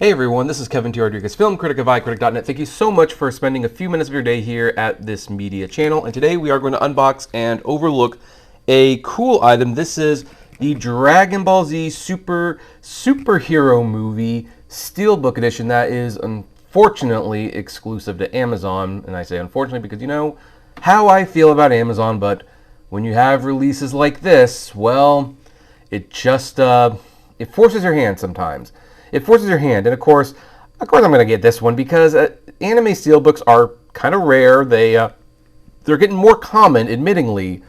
Hey everyone, this is Kevin T. Rodriguez, film critic of iCritic.net. Thank you so much for spending a few minutes of your day here at this media channel. And today we are going to unbox and overlook a cool item. This is the Dragon Ball Z superhero movie Steelbook edition that is unfortunately exclusive to Amazon. And I say unfortunately because you know how I feel about Amazon, but when you have releases like this, well, it just it forces your hand sometimes. It forces your hand, and of course, I'm going to get this one because anime steelbooks are kind of rare. They're getting more common, admittingly,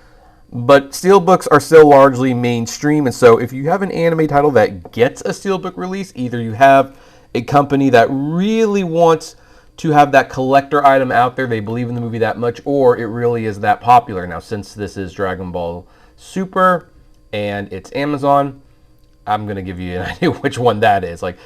but steelbooks are still largely mainstream. And so, if you have an anime title that gets a steelbook release, either you have a company that really wants to have that collector item out there, they believe in the movie that much, or it really is that popular. Now, since this is Dragon Ball Super and it's Amazon, I'm going to give you an idea which one that is. Like,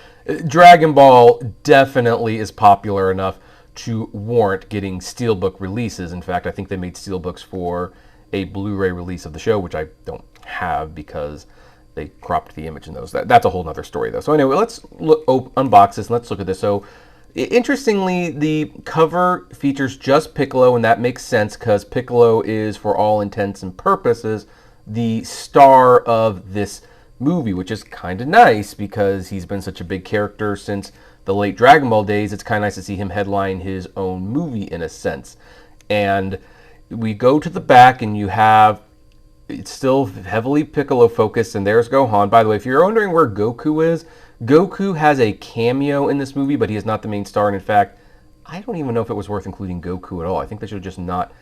Dragon Ball definitely is popular enough to warrant getting steelbook releases. In fact, I think they made steelbooks for a Blu-ray release of the show, which I don't have because they cropped the image in those. That's a whole other story, though. So anyway, let's unbox this and let's look at this. So, interestingly, the cover features just Piccolo, and that makes sense because Piccolo is, for all intents and purposes, the star of this movie, which is kind of nice because he's been such a big character since the late Dragon Ball days. It's kind of nice to see him headline his own movie in a sense. And we go to the back and you have, it's still heavily Piccolo focused, and there's Gohan. By the way, if you're wondering where Goku is, Goku has a cameo in this movie, but he is not the main star. And in fact, I don't even know if it was worth including Goku at all. I think they should have just not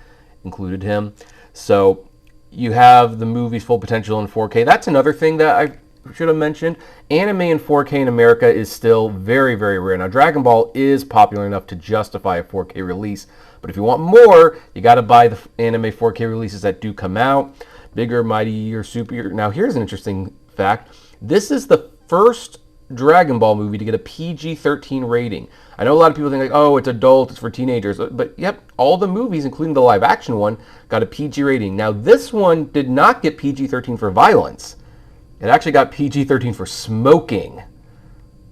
included him. So you have the movie's full potential in 4K. That's another thing that I should have mentioned. Anime in 4K in America is still very, very rare. Now, Dragon Ball is popular enough to justify a 4K release, but if you want more, you got to buy the anime 4K releases that do come out. Bigger, mightier, super. Now, here's an interesting fact. This is the first Dragon Ball movie to get a PG-13 rating. I know a lot of people think like, oh, it's adult, it's for teenagers, but yep, all the movies, including the live action one, got a PG rating. Now, this one did not get PG-13 for violence. It actually got PG-13 for smoking,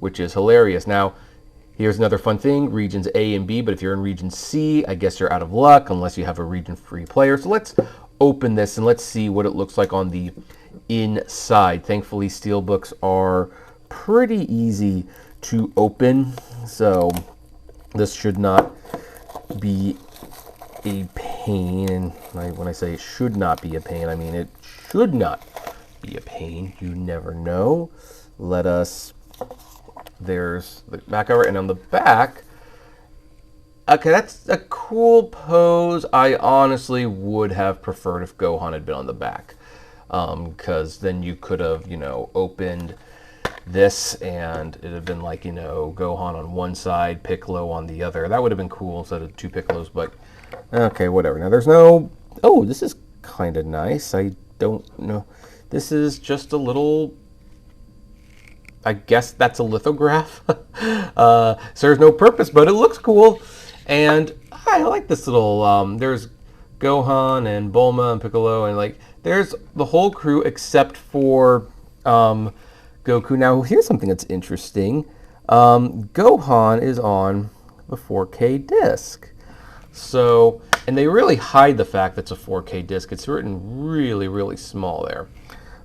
which is hilarious. Now, here's another fun thing, regions A and B, but if you're in region C, I guess you're out of luck unless you have a region-free player. So let's open this and let's see what it looks like on the inside. Thankfully, steelbooks are pretty easy to open, so this should not be a pain. And when I say it should not be a pain, I mean it should not be a pain. You never know. There's the back cover, and on the back, okay, that's a cool pose. I honestly would have preferred if Gohan had been on the back, because then you could have, opened this and it'd have been like, Gohan on one side, Piccolo on the other. That would have been cool instead of two Piccolos, but okay, whatever. Now there's no, oh, this is kind of nice. I don't know. This is just a little, I guess that's a lithograph. Serves no purpose, but it looks cool. And I like this little, there's Gohan and Bulma and Piccolo, and like, there's the whole crew except for Goku. Now, here's something that's interesting. Gohan is on the 4K disc. So, and they really hide the fact that it's a 4K disc. It's written really, really small there.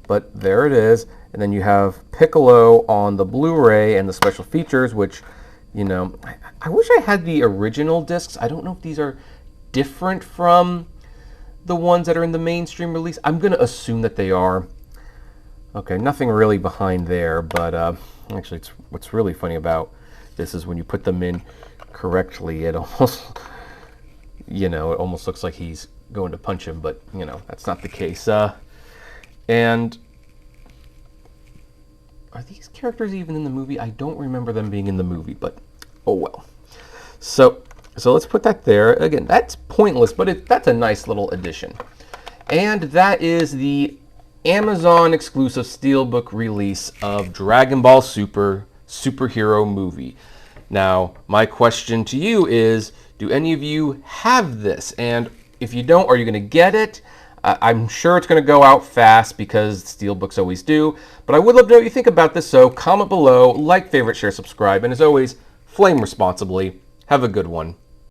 But there it is. And then you have Piccolo on the Blu-ray and the special features, which, I wish I had the original discs. I don't know if these are different from the ones that are in the mainstream release. I'm going to assume that they are. Okay, nothing really behind there, but actually, what's really funny about this is when you put them in correctly, it almost, it almost looks like he's going to punch him, but, that's not the case. And are these characters even in the movie? I don't remember them being in the movie, but oh well. So let's put that there. Again, that's pointless, but that's a nice little addition. And that is the Amazon exclusive steelbook release of Dragon Ball superhero movie. Now, my question to you is, do any of you have this? And if you don't, are you going to get it? I'm sure it's going to go out fast because Steelbooks always do, but I would love to know what you think about this, so comment below, like, favorite, share, subscribe, and as always, flame responsibly. Have a good one.